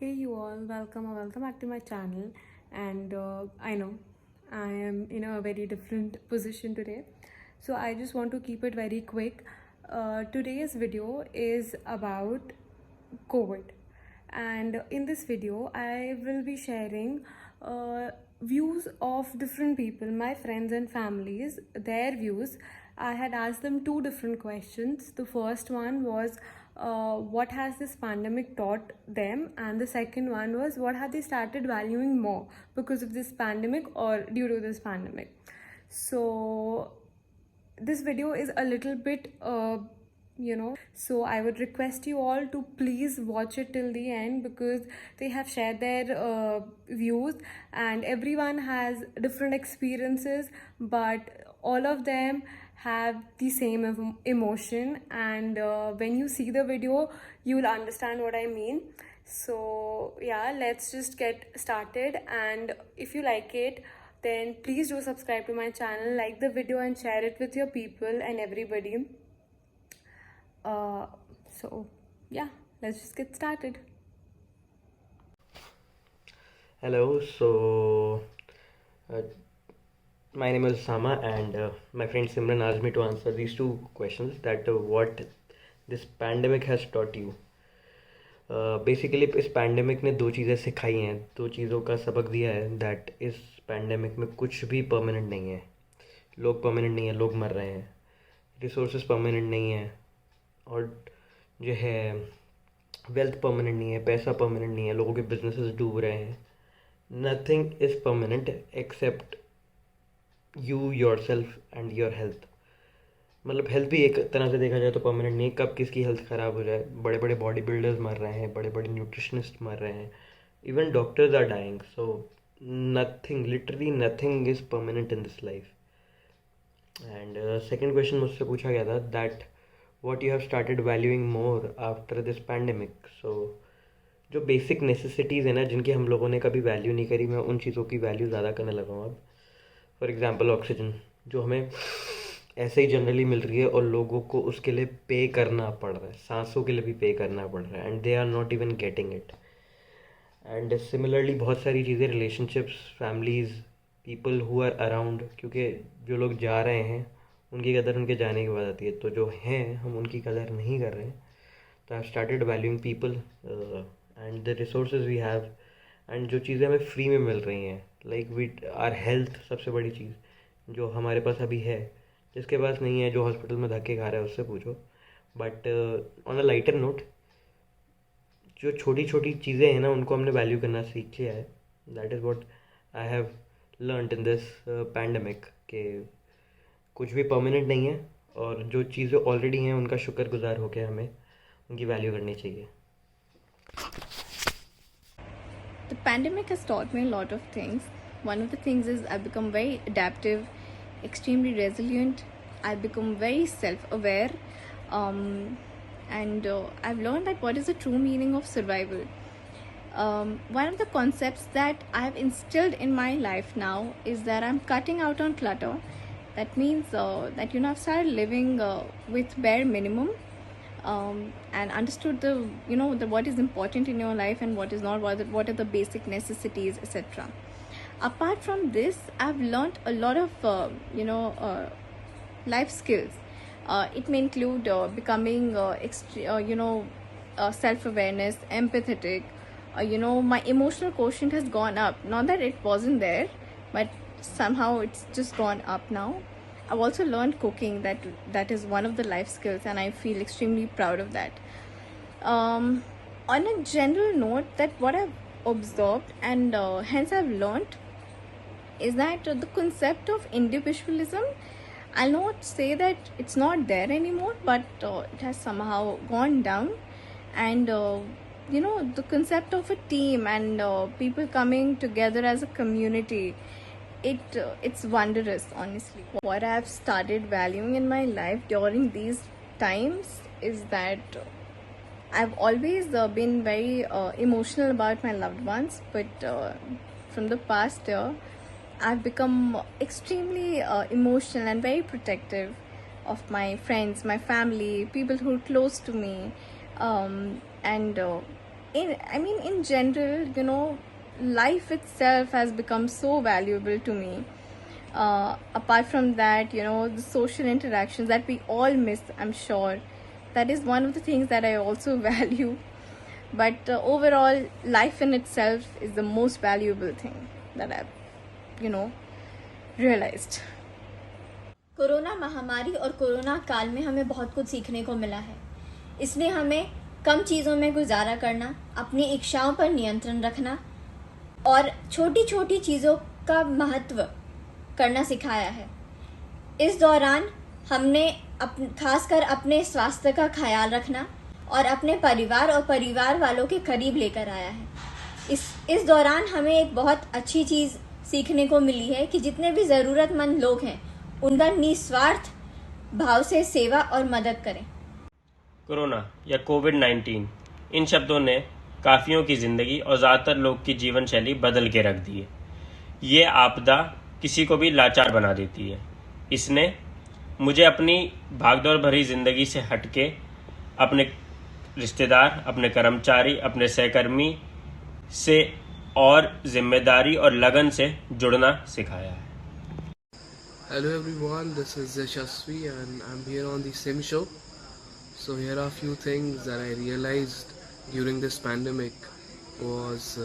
Hey you all, welcome back to my channel. And I know I am in a very different position today, so I just want to keep it very quick. Today's video is about COVID, and in this video I will be sharing views of different people, my friends and families, their views. I had asked them two different questions. The first one was what has this pandemic taught them, and the second one was what have they started valuing more because of this pandemic or due to this pandemic. So this video is a little bit so I would request you all to please watch it till the end, because they have shared their views and everyone has different experiences, but all of them have the same emotion, and when you see the video you will understand what I mean. So yeah, let's just get started, and if you like it, then please do subscribe to my channel, like the video and share it with your people and everybody. So yeah, let's just get started. Hello, uh, my name is Sama, and my friend Simran asked me to answer these two questions, that what this pandemic has taught you. Basically इस pandemic ने दो चीज़ें सिखाई हैं, दो चीज़ों का सबक दिया है, दैट इस पैंडमिक में कुछ भी परमानेंट नहीं है. लोग परमानेंट नहीं है, लोग मर रहे हैं. रिसोर्सेज परमानेंट नहीं है, और जो है वेल्थ परमानेंट नहीं है, पैसा परमानेंट नहीं है, लोगों के बिजनेसेस डूब रहे हैं. Nothing is permanent except you, yourself and your health. मतलब हेल्थ भी एक तरह से देखा जाए तो परमानेंट नहीं है. कब किसकी हेल्थ ख़राब हो जाए. बड़े बड़े बॉडी बिल्डर्स मर रहे हैं, बड़े बड़े न्यूट्रिशनिस्ट मर रहे हैं, even doctors are dying. So nothing, literally nothing is permanent in this life. And second question मुझसे पूछा गया था, that what you have started valuing more after this pandemic. So जो बेसिक नेसेसिटीज़ है ना, जिनकी हम लोगों ने कभी वैल्यू नहीं करी, मैं उन चीज़ों की वैल्यू ज़्यादा करने लगा हूँ अब. फॉर एग्ज़ाम्पल ऑक्सीजन, जो हमें ऐसे ही जनरली मिल रही है और लोगों को उसके लिए पे करना पड़ रहा है, सांसों के लिए भी पे करना पड़ रहा है, and they are not even getting it. And similarly बहुत सारी चीज़ें, relationships, families, people who are around, क्योंकि जो लोग जा रहे हैं उनकी कदर उनके जाने के बाद आती है, तो जो हैं हम उनकी कदर नहीं कर रहे हैं. तो I started valuing people and the resources we have, and जो चीज़ें हमें फ्री में मिल रही हैं, लाइक वी आर हेल्थ. सबसे बड़ी चीज़ जो हमारे पास अभी है, जिसके पास नहीं है, जो हॉस्पिटल में धक्के खा रहा है, उससे पूछो. But on a lighter note, जो छोटी छोटी चीज़ें हैं ना, उनको हमने वैल्यू करना सीख लिया है. That is what I have learned in this pandemic, कि कुछ भी परमानेंट नहीं है, और जो चीज़ें ऑलरेडी हैं उनका शुक्रगुजार होकर हमें उनकी वैल्यू करनी चाहिए. The pandemic has taught me a lot of things. One of the things is I've become very adaptive, extremely resilient. I've become very self-aware, and I've learned that what is the true meaning of survival. One of the concepts that I've instilled in my life now is that I'm cutting out on clutter. That means that I've started living with bare minimum, and understood the what is important in your life and what is not, what are the basic necessities, etc. Apart from this, I've learned a lot of life skills. It may include becoming self-awareness, empathetic. My emotional quotient has gone up. Not that it wasn't there, but somehow it's just gone up now. I've also learned cooking. That is one of the life skills, and I feel extremely proud of that. On a general note, that what I've observed and hence I've learned is that the concept of individualism, I'll not say that it's not there anymore, but it has somehow gone down. And the concept of a team and people coming together as a community, it's wondrous, honestly. What I've started valuing in my life during these times is that I've always been very emotional about my loved ones, but from the past year I've become extremely emotional and very protective of my friends, my family, people who are close to me, and in general, life itself has become so valuable to me. Apart from that, the social interactions that we all miss, I'm sure that is one of the things that I also value. But overall, life in itself is the most valuable thing that I've realized. Corona महामारी और corona काल में हमें बहुत कुछ सीखने को मिला है. इसने हमें कम चीज़ों में गुजारा करना, अपनी इच्छाओं पर नियंत्रण रखना और छोटी छोटी चीज़ों का महत्व करना सिखाया है. इस दौरान हमने खासकर अपने स्वास्थ्य का ख्याल रखना और अपने परिवार और परिवार वालों के करीब लेकर आया है. इस दौरान हमें एक बहुत अच्छी चीज़ सीखने को मिली है कि जितने भी ज़रूरतमंद लोग हैं उनका निस्वार्थ भाव से सेवा और मदद करें. कोरोना या कोविड-19 इन शब्दों ने काफ़ियों की ज़िंदगी और ज़्यादातर लोग की जीवन शैली बदल के रख दी है. ये आपदा किसी को भी लाचार बना देती है. इसने मुझे अपनी भागदौड़ भरी ज़िंदगी से हटके अपने रिश्तेदार, अपने कर्मचारी, अपने सहकर्मी से और जिम्मेदारी और लगन से जुड़ना सिखाया है. Hello everyone, this is Yashasvi and I'm here on the Sim Show. So here are a few things that I realized during this pandemic was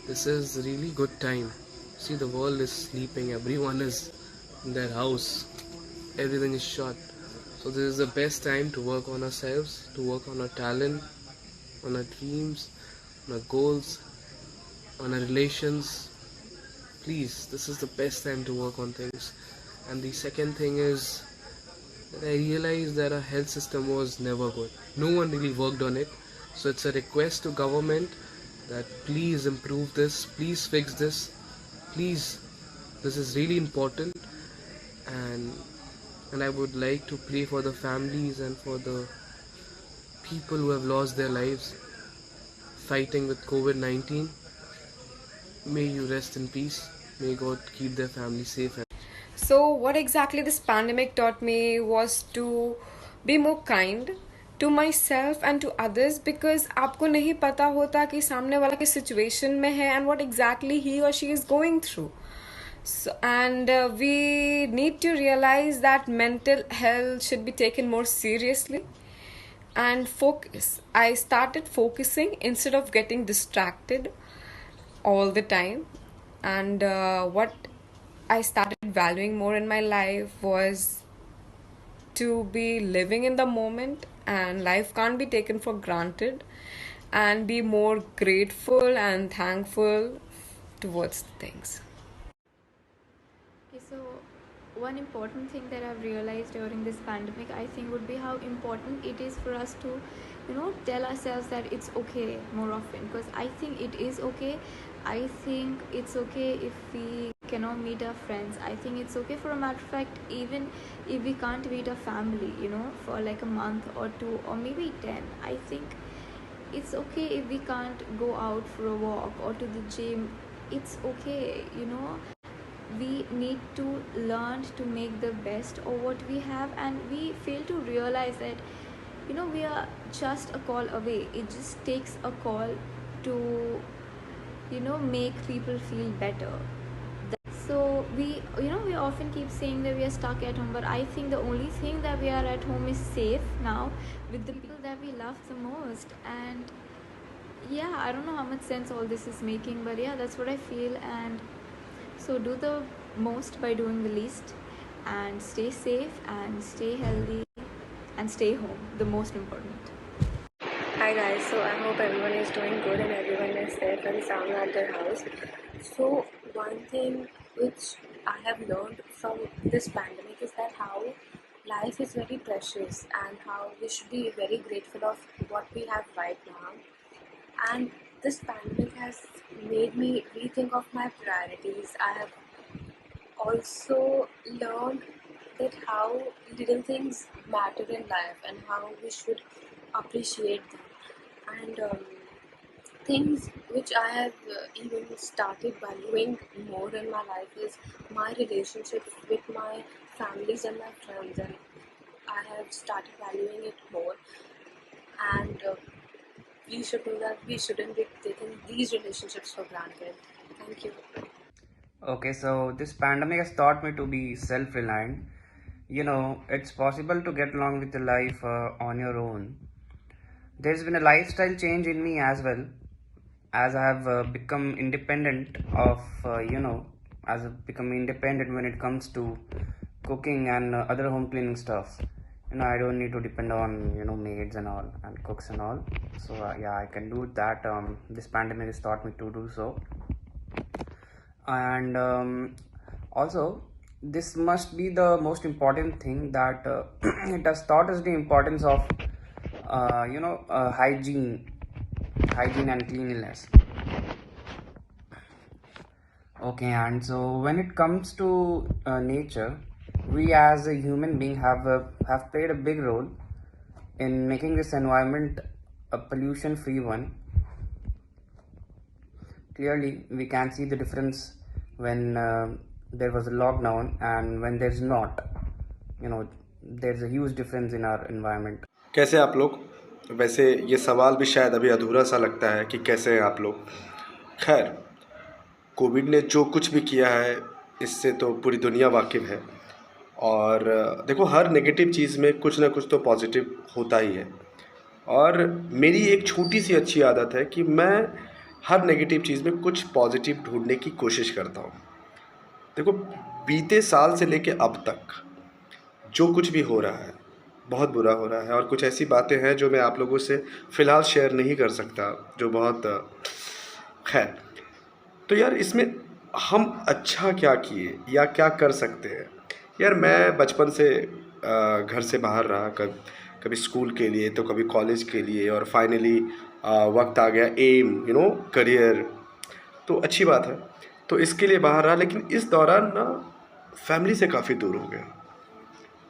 this is really good time. See, the world is sleeping, everyone is in their house, everything is shut. So this is the best time to work on ourselves, to work on our talent, on our dreams, on our goals, on our relations. Please, this is the best time to work on things. And the second thing is that I realized that our health system was never good. No one really worked on it. So it's a request to government that please improve this, please fix this, please. This is really important. And I would like to pray for the families and for the people who have lost their lives fighting with COVID-19. May you rest in peace. May God keep their family safe. So, what exactly this pandemic taught me was to be more kind to myself and to others, because आपको नहीं पता होता कि सामने वाला किस situation में है and what exactly he or she is going through. So, and we need to realize that mental health should be taken more seriously and focus. I started focusing instead of getting distracted all the time, and what I started valuing more in my life was to be living in the moment, and life can't be taken for granted, and be more grateful and thankful towards things. Okay, so one important thing that I've realized during this pandemic, I think, would be how important it is for us to, tell ourselves that it's okay more often, because I think it is okay. I think it's okay if we cannot meet our friends. I think it's okay, for a matter of fact, even if we can't meet our family, for like a month or two or maybe 10. I think it's okay if we can't go out for a walk or to the gym. It's okay, we need to learn to make the best of what we have, and we fail to realize that we are just a call away. It just takes a call to make people feel better. So we often keep saying that we are stuck at home, but I think the only thing that we are at home is safe now with the people that we love the most. And yeah, I don't know how much sense all this is making, but yeah, that's what I feel. And so do the most by doing the least, and stay safe and stay healthy and stay home, the most important. Hi guys, so I hope everyone is doing good and everyone is safe and sound at their house. So one thing which I have learned from this pandemic is that how life is very precious and how we should be very grateful of what we have right now. And this pandemic has made me rethink of my priorities. I have also learned that how little things matter in life and how we should appreciate them. And things which I have even started valuing more in my life is my relationships with my families and my friends, and I have started valuing it more. And we should do that. We shouldn't be taking these relationships for granted. Thank you. Okay, so this pandemic has taught me to be self reliant. It's possible to get along with the life on your own. There's been a lifestyle change in me as well, as I have become independent when it comes to cooking and other home cleaning stuff. I don't need to depend on maids and all and cooks and all. So yeah, I can do that. This pandemic has taught me to do so. And also, this must be the most important thing that it has taught us the importance of hygiene and cleanliness. Okay, and so when it comes to nature, we as a human being have played a big role in making this environment a pollution free one. Clearly we can see the difference when there was a lockdown and when there's not. There's a huge difference in our environment. कैसे आप लोग? वैसे ये सवाल भी शायद अभी अधूरा सा लगता है कि कैसे हैं आप लोग। खैर, कोविड ने जो कुछ भी किया है इससे तो पूरी दुनिया वाकिफ़ है। और देखो, हर नेगेटिव चीज़ में कुछ ना कुछ तो पॉजिटिव होता ही है। और मेरी एक छोटी सी अच्छी आदत है कि मैं हर नेगेटिव चीज़ में कुछ पॉजिटिव ढूंढने की कोशिश करता हूँ। देखो, बीते साल से लेके अब तक जो कुछ भी हो रहा है बहुत बुरा हो रहा है, और कुछ ऐसी बातें हैं जो मैं आप लोगों से फ़िलहाल शेयर नहीं कर सकता, जो बहुत खैर। तो यार, इसमें हम अच्छा क्या किए या क्या कर सकते हैं? यार, मैं बचपन से घर से बाहर रहा, कभी स्कूल के लिए तो कभी कॉलेज के लिए, और फाइनली वक्त आ गया एम करियर, तो अच्छी बात है, तो इसके लिए बाहर रहा। लेकिन इस दौरान ना फैमिली से काफ़ी दूर हो गया।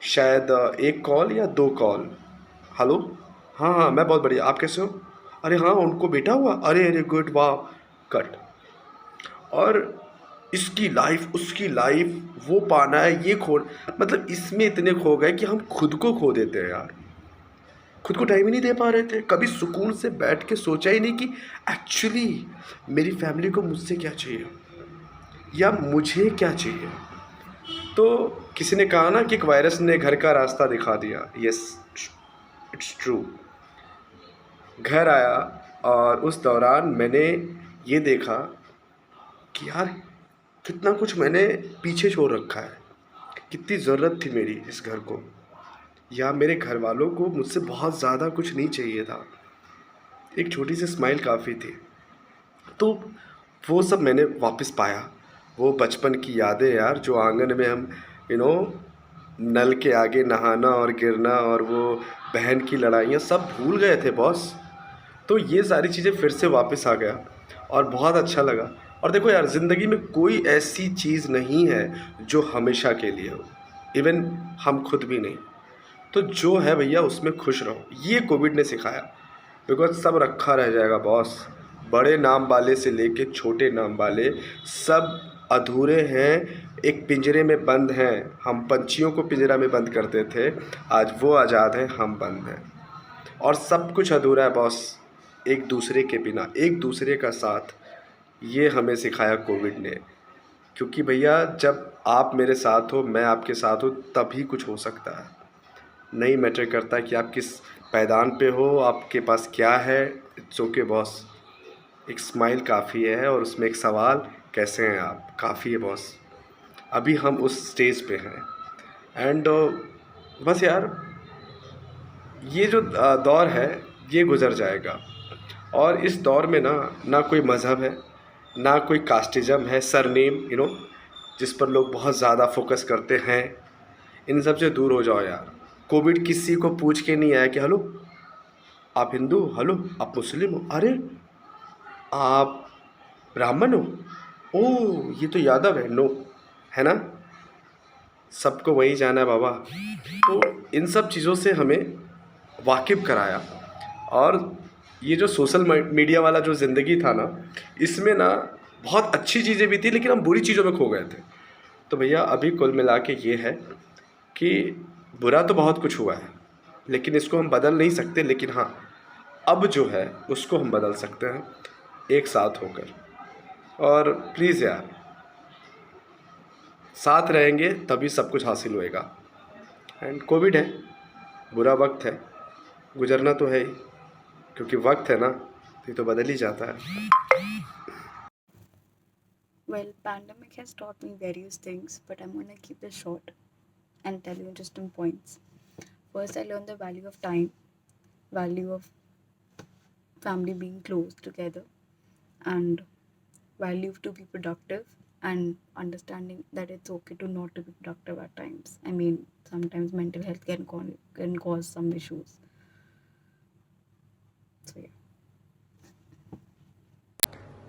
शायद एक कॉल या 2 कॉल, हेलो, हाँ मैं बहुत बढ़िया, आप कैसे हो? अरे हाँ, उनको बेटा हुआ, अरे गुड, वाह, कट। और इसकी लाइफ, उसकी लाइफ, वो पाना है, ये मतलब इसमें इतने खो गए कि हम खुद को खो देते हैं यार। खुद को टाइम ही नहीं दे पा रहे थे। कभी सुकून से बैठ के सोचा ही नहीं कि एक्चुअली मेरी फैमिली को मुझसे क्या चाहिए या मुझे क्या चाहिए। तो किसी ने कहा ना कि एक वायरस ने घर का रास्ता दिखा दिया। Yes, it's true. घर आया और उस दौरान मैंने ये देखा कि यार कितना कुछ मैंने पीछे छोड़ रखा है, कितनी ज़रूरत थी मेरी इस घर को, या मेरे घर वालों को मुझसे बहुत ज़्यादा कुछ नहीं चाहिए था, एक छोटी सी स्माइल काफ़ी थी। तो वो सब मैंने वापस पाया, वो बचपन की यादें यार, जो आंगन में हम नल के आगे नहाना और गिरना, और वो बहन की लड़ाइयाँ, सब भूल गए थे बॉस। तो ये सारी चीज़ें फिर से वापस आ गया और बहुत अच्छा लगा। और देखो यार, ज़िंदगी में कोई ऐसी चीज़ नहीं है जो हमेशा के लिए हो, इवन हम खुद भी नहीं। तो जो है भैया उसमें खुश रहो, ये कोविड ने सिखाया। बिकॉज सब रखा रह जाएगा बॉस, बड़े नाम वाले से लेके छोटे नाम वाले सब अधूरे हैं, एक पिंजरे में बंद हैं। हम पंछियों को पिंजरा में बंद करते थे, आज वो आज़ाद हैं, हम बंद हैं। और सब कुछ अधूरा है बॉस, एक दूसरे के बिना, एक दूसरे का साथ। ये हमें सिखाया कोविड ने, क्योंकि भैया जब आप मेरे साथ हो, मैं आपके साथ हो, तभी कुछ हो सकता है। नहीं मैटर करता कि आप किस पैदान पे हो, आपके पास क्या है, इट्स ओके बॉस। एक स्माइल काफ़ी है, और उसमें एक सवाल, कैसे हैं आप, काफ़ी है बॉस। अभी हम उस स्टेज पे हैं। एंड बस यार, ये जो दौर है ये गुज़र जाएगा। और इस दौर में ना कोई मज़हब है, ना कोई कास्टिज़म है, सरनेम जिस पर लोग बहुत ज़्यादा फोकस करते हैं। इन सब से दूर हो जाओ यार। कोविड किसी को पूछ के नहीं आया कि हेलो आप हिंदू हो, हेलो आप मुस्लिम हो, अरे आप ब्राह्मण हो, ओह ये तो यादव है, नो, है ना, सबको वही जाना है बाबा। तो इन सब चीज़ों से हमें वाकिफ़ कराया। और ये जो सोशल मीडिया वाला जो ज़िंदगी था ना, इसमें ना बहुत अच्छी चीज़ें भी थी, लेकिन हम बुरी चीज़ों में खो गए थे। तो भैया अभी कुल मिला के ये है कि बुरा तो बहुत कुछ हुआ है, लेकिन इसको हम बदल नहीं सकते। लेकिन हाँ, अब जो है उसको हम बदल सकते हैं एक साथ होकर। और प्लीज़ यार, साथ रहेंगे तभी सब कुछ हासिल होएगा। एंड कोविड है, बुरा वक्त है, गुजरना तो है ही, क्योंकि वक्त है ना, तो ये तो बदल ही जाता है। Well, pandemic has taught me various things, but I'm gonna keep this short and tell you just in points. First, I learned the value of time, value of family being close together, and value to be productive, and understanding that it's okay to not to be productive at times. I mean, sometimes mental health can cause some issues. So yeah.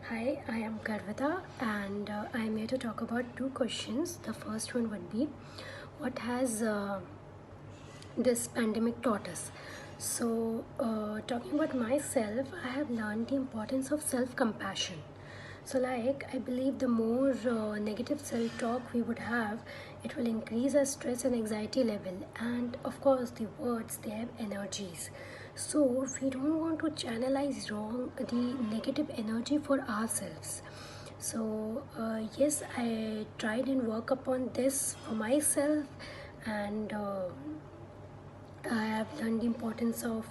Hi, I am Garvita and I am here to talk about two questions. The first one would be, what has this pandemic taught us? So, talking about myself, I have learned the importance of self-compassion. So like, I believe the more negative self-talk we would have, it will increase our stress and anxiety level. And of course, the words, they have energies. So we don't want to channelize wrong the negative energy for ourselves. So yes, I tried and work upon this for myself, and I have learned the importance of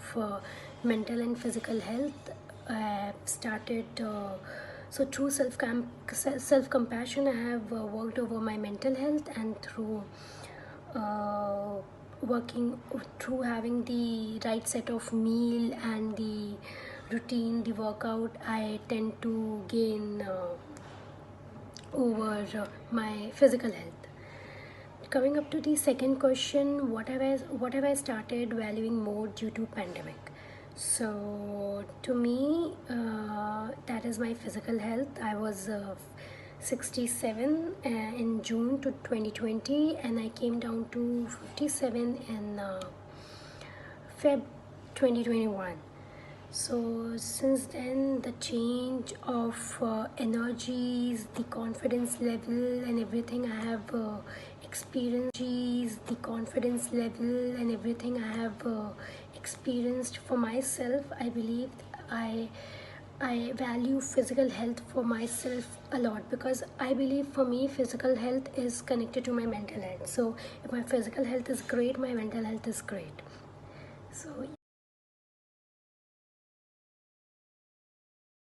mental and physical health. I have started so through self-compassion, I have worked over my mental health, and through through having the right set of meal and the routine, the workout, I tend to gain over my physical health. Coming up to the second question, what have I started valuing more due to pandemic? So to me, that is my physical health. I was 67 in June to 2020, and I came down to 57 in Feb 2021. So since then, the change of energies, the confidence level and everything I have experienced for myself, I believe I value physical health for myself a lot, because I believe for me physical health is connected to my mental health. So if my physical health is great, my mental health is great. So